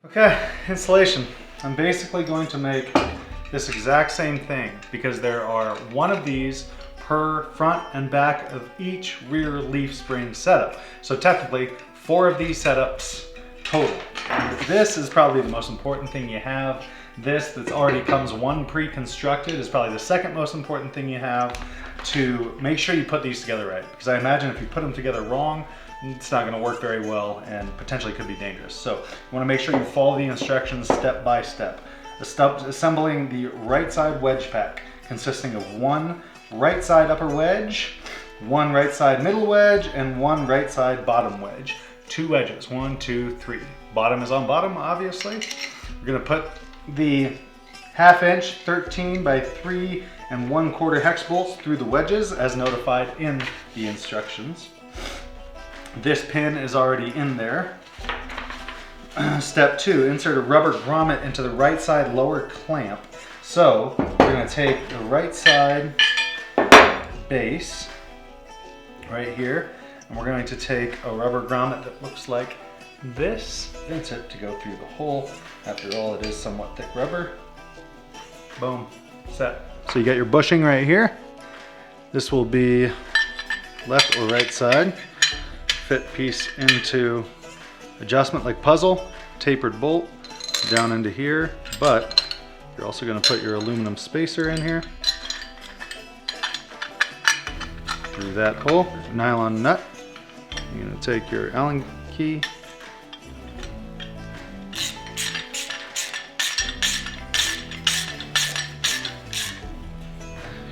Okay, installation. I'm basically going to make this exact same thing because there are one of these per front and back of each rear leaf spring setup. So technically 4 of these setups total. This is probably the most important thing you have. This that already comes one pre-constructed is probably the second most important thing you have to make sure you put these together right. Because I imagine if you put them together wrong, it's not going to work very well and potentially could be dangerous. So you want to make sure you follow the instructions step by step. Assembling the right side wedge pack consisting of 1 right side upper wedge, 1 right side middle wedge, and 1 right side bottom wedge. 2 wedges, 1, 2, 3. Bottom is on bottom, obviously. We're going to put the 1/2 inch 13 by 3 1/4 hex bolts through the wedges as notified in the instructions. This pin is already in there. Step 2, insert a rubber grommet into the right side lower clamp. So we're going to take the right side base right here, and we're going to take a rubber grommet that looks like this, rinse it to go through the hole. After all, it is somewhat thick rubber. Boom, set. So you got your bushing right here. This will be left or right side. Fit piece into adjustment like puzzle, tapered bolt down into here, but you're also going to put your aluminum spacer in here through that hole. Nylon nut. You're going to take your Allen key,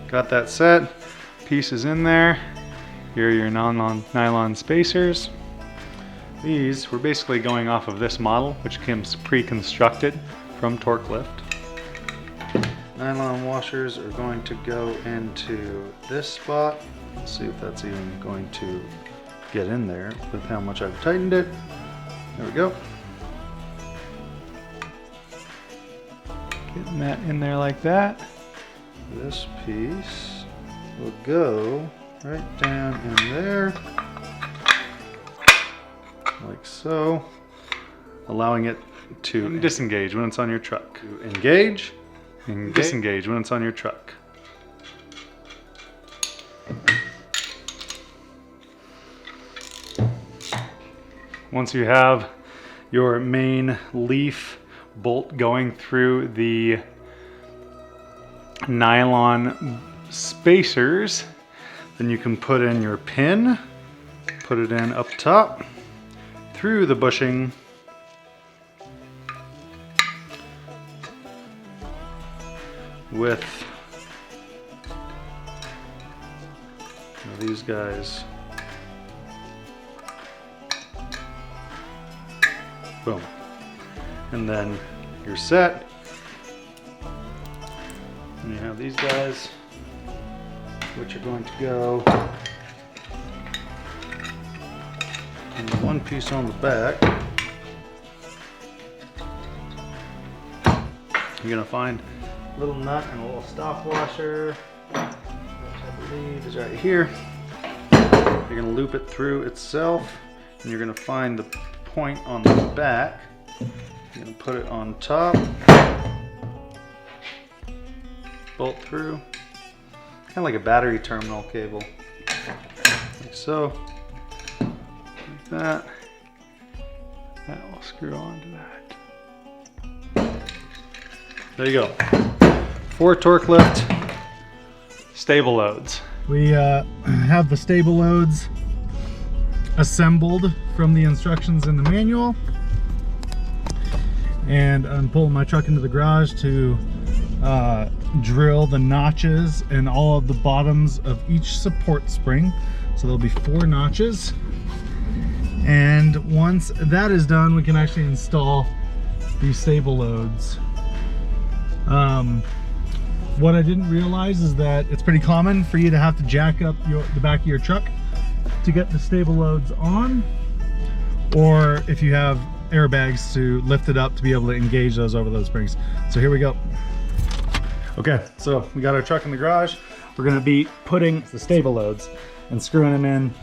got that set, pieces in there. Here are your nylon spacers. These, we're basically going off of this model, which comes pre-constructed from Torklift. Nylon washers are going to go into this spot. Let's see if that's even going to get in there with how much I've tightened it. There we go. Getting that in there like that. This piece will go right down in there, like so, allowing it to disengage when it's on your truck. Engage and disengage when it's on your truck. Once you have your main leaf bolt going through the nylon spacers, then you can put in your pin, put it in up top, through the bushing, with these guys. Boom. And then you're set. And you have these guys, which are going to go in the one piece on the back. You're going to find a little nut and a little stop washer, which I believe is right here. You're going to loop it through itself, and you're going to find the point on the back. You're going to put it on top, bolt through, kind of like a battery terminal cable, like so, like that. That will screw onto that. There you go. 4 Torklift stable loads. We have the stable loads assembled from the instructions in the manual, and I'm pulling my truck into the garage to drill the notches in all of the bottoms of each support spring. So there'll be 4 notches, and once that is done, we can actually install these stable loads. What I didn't realize is that it's pretty common for you to have to jack up the back of your truck to get the stable loads on, or if you have airbags, to lift it up to be able to engage those over those springs. So here we go. Okay, so we got our truck in the garage. We're going to be putting the stable loads and screwing them in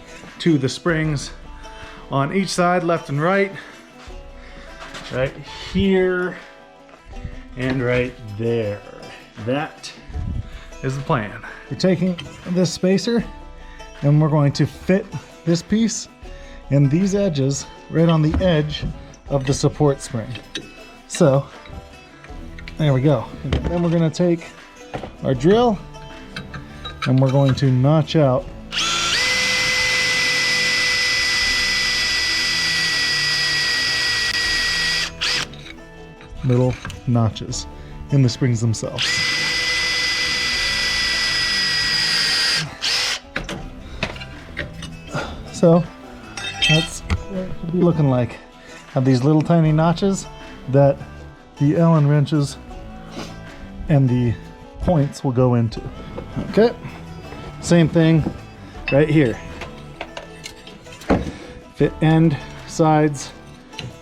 to the springs on each side, left and right. right here and right there. That is the plan. We're taking this spacer and we're going to fit this piece and these edges right on the edge of the support spring. So there we go. And then we're going to take our drill and we're going to notch out little notches in the springs themselves. So that's what it should be looking like. Have these little tiny notches that the Allen wrenches and the points will go into. Okay, same thing right here. Fit end, sides,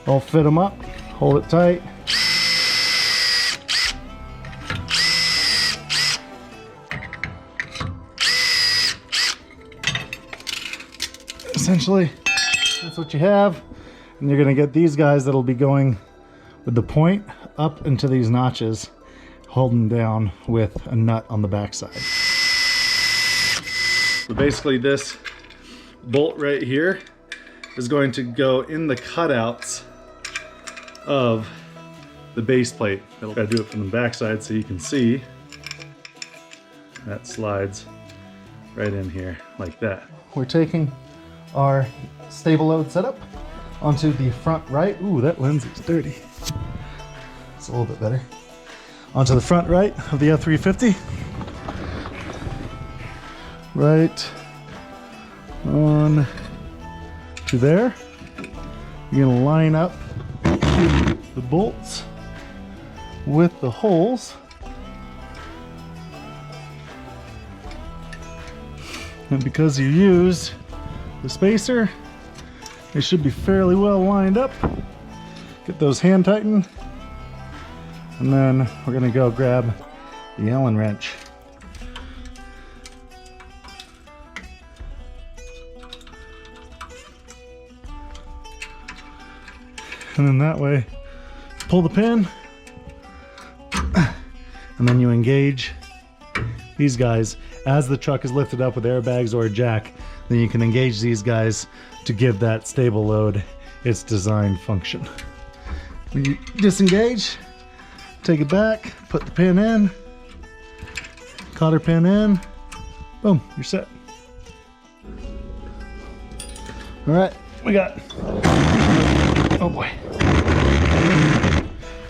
I'll fit them up, hold it tight. Essentially, that's what you have. And you're gonna get these guys that'll be going with the point up into these notches, holding down with a nut on the backside. So basically this bolt right here is going to go in the cutouts of the base plate. I'll try to do it from the backside so you can see. That slides right in here like that. We're taking our stable load setup onto the front right. Ooh, that lens is dirty. It's a little bit better. Onto the front right of the F-350. Right on to there. You're gonna line up the bolts with the holes. And because you used the spacer, it should be fairly well lined up. Get those hand tightened. And then we're gonna go grab the Allen wrench. And then that way, pull the pin, and then you engage these guys. As the truck is lifted up with airbags or a jack, then you can engage these guys to give that stable load its design function. When you disengage, take it back, put the pin in, cotter pin in, boom, you're set. All right, we got, oh boy.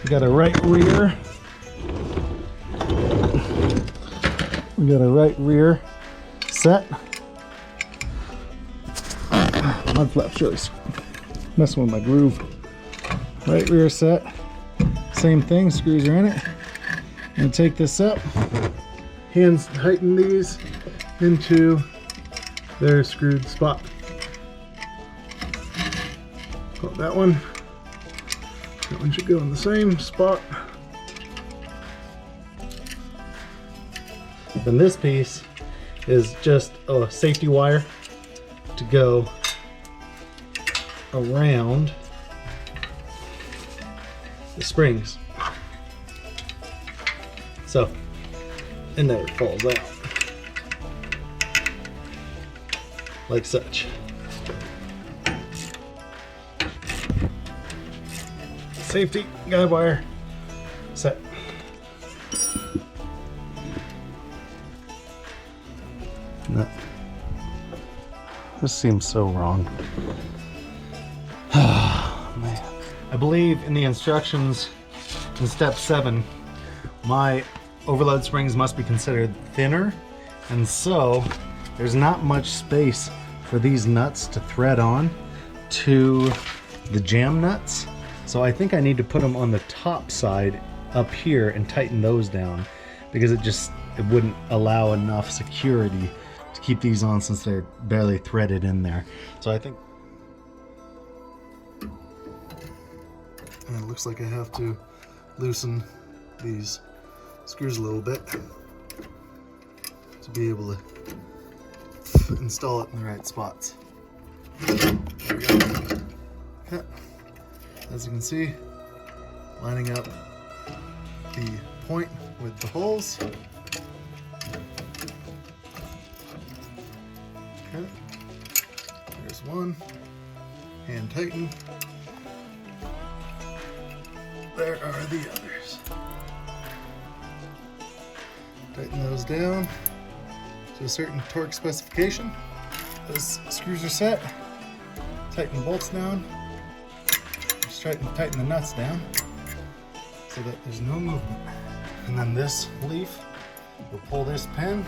We got a right rear. We got a right rear set. Mud flap's really messing with my groove. Right rear set. Same thing, screws are in it. I'm gonna take this up. Hands tighten these into their screwed spot. Got that one. That one should go in the same spot. And this piece is just a safety wire to go around the springs. So it never falls out. Like such. Safety guide wire set. No. This seems so wrong. Oh, man. I believe in the instructions in step 7, my overload springs must be considered thinner, and so there's not much space for these nuts to thread on to the jam nuts. So I think I need to put them on the top side up here and tighten those down, because it wouldn't allow enough security to keep these on since they're barely threaded in there. So I think, and it looks like I have to loosen these screws a little bit to be able to install it in the right spots. There we go. Okay. As you can see, lining up the point with the holes. Okay, there's one, hand tighten. There are the others. Tighten those down to a certain torque specification. Those screws are set. Tighten the bolts down. Just tighten the nuts down so that there's no movement. And then this leaf, we'll pull this pin,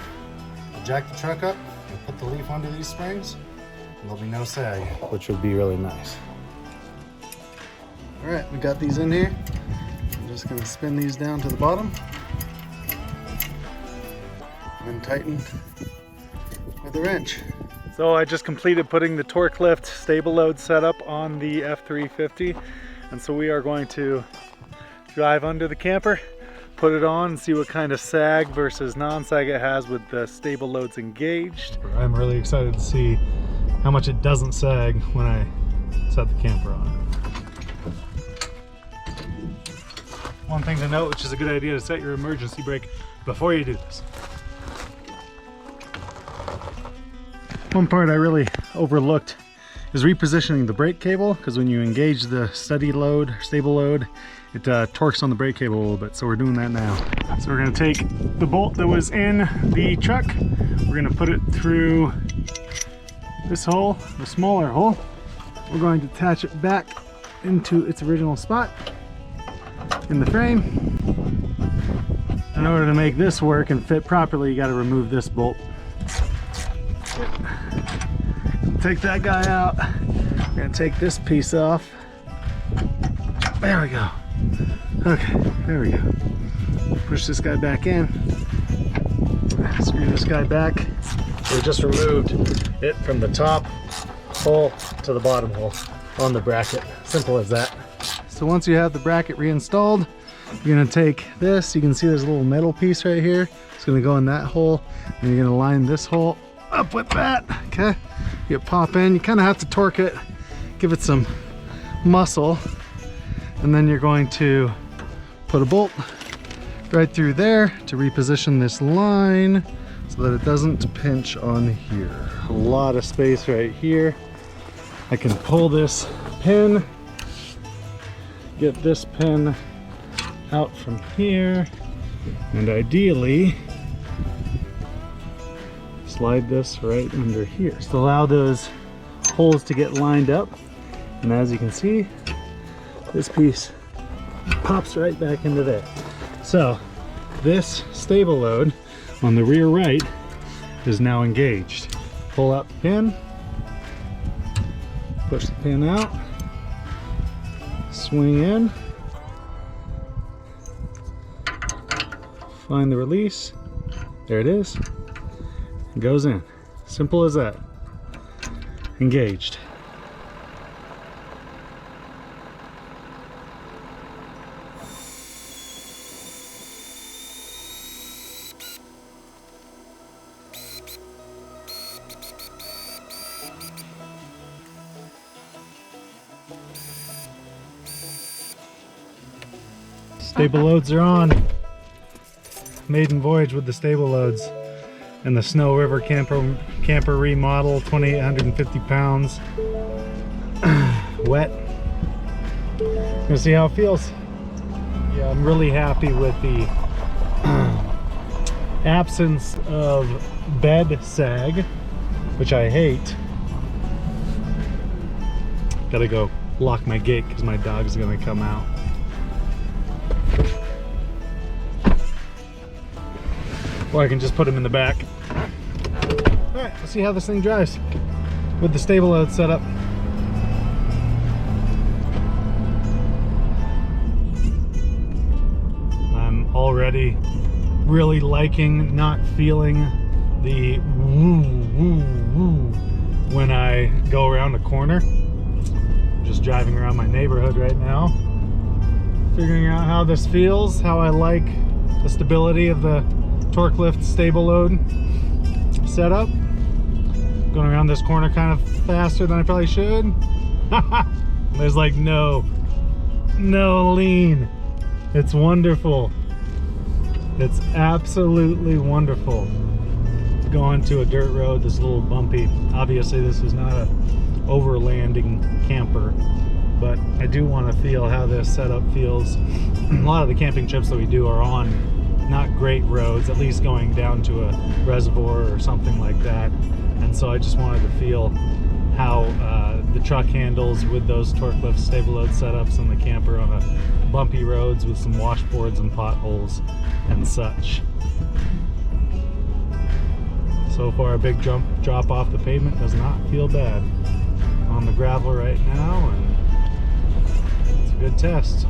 we'll jack the truck up, and put the leaf under these springs, and there'll be no sag, which would be really nice. All right, we got these in here. I'm just gonna spin these down to the bottom and then tighten with a wrench. So I just completed putting the Torklift Stable load setup on the F350, and so we are going to drive under the camper, put it on, and see what kind of sag versus non-sag it has with the stable loads engaged. I'm really excited to see how much it doesn't sag when I set the camper on it. One thing to note, which is a good idea, to set your emergency brake before you do this. One part I really overlooked is repositioning the brake cable, because when you engage the steady load, stable load, it torques on the brake cable a little bit, so we're doing that now. So we're going to take the bolt that was in the truck, we're going to put it through this hole, the smaller hole. We're going to attach it back into its original spot in the frame. In order to make this work and fit properly, you got to remove this bolt. Take that guy out. We're going to take this piece off. There we go. Okay, there we go. Push this guy back in. Screw this guy back. We just removed it from the top hole to the bottom hole on the bracket. Simple as that. So once you have the bracket reinstalled, you're going to take this. You can see there's a little metal piece right here. It's going to go in that hole, and you're going to line this hole up with that. Okay, you pop in. You kind of have to torque it, give it some muscle, and then you're going to put a bolt right through there to reposition this line so that it doesn't pinch on here. A lot of space right here. I can pull this pin, get this pin out from here, and ideally slide this right under here to allow those holes to get lined up. And as you can see, this piece pops right back into there. So this stable load on the rear right is now engaged. Pull out the pin, push the pin out, swing in, find the release, there it is, it goes in. Simple as that. Engaged. Stable loads are on. Maiden voyage with the stable loads and the Snow River camper remodel, 2,850 pounds. Wet. Gonna see how it feels. Yeah, I'm really happy with the absence of bed sag, which I hate. Gotta go lock my gate because my dog's gonna come out. Or I can just put him in the back. Alright, let's see how this thing drives with the stable load set up. I'm already really liking not feeling the woo woo woo when I go around a corner. Just driving around my neighborhood right now, figuring out how this feels, how I like the stability of the Torklift Stable load setup. Going around this corner kind of faster than I probably should. There's like no lean. It's wonderful. It's absolutely wonderful. Going to a dirt road that's a little bumpy. Obviously this is not a overlanding camper, but I do want to feel how this setup feels. A lot of the camping trips that we do are on not great roads, at least going down to a reservoir or something like that. And so I just wanted to feel how the truck handles with those Torklift Stable load setups and the camper on a bumpy roads with some washboards and potholes and such. So far, a big drop off the pavement does not feel bad. On the gravel right now, and it's a good test.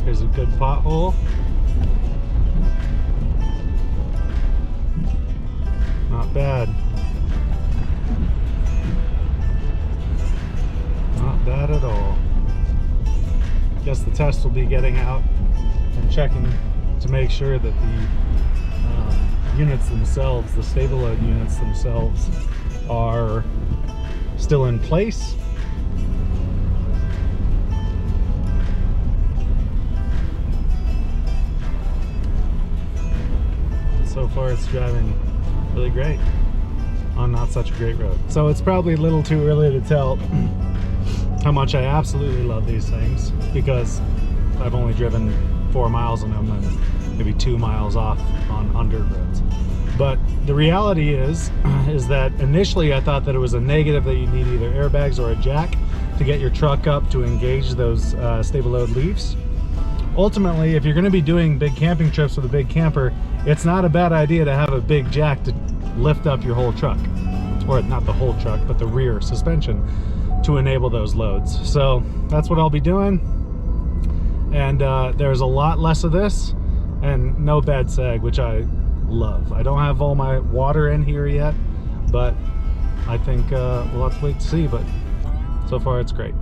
There's a good pothole. Not bad. Not bad at all. I guess the test will be getting out and checking to make sure that the units themselves, the stable load units themselves, are still in place. So far it's driving really great on not such a great road. So it's probably a little too early to tell how much I absolutely love these things, because I've only driven 4 miles on them and maybe 2 miles off on dirt roads. But the reality is that initially I thought that it was a negative that you need either airbags or a jack to get your truck up to engage those stable load leafs. Ultimately, if you're going to be doing big camping trips with a big camper, it's not a bad idea to have a big jack to lift up your whole truck, or not the whole truck, but the rear suspension, to enable those loads. So that's what I'll be doing. And there's a lot less of this and no bad sag, which I love. I don't have all my water in here yet, but I think we'll have to wait to see, but so far it's great.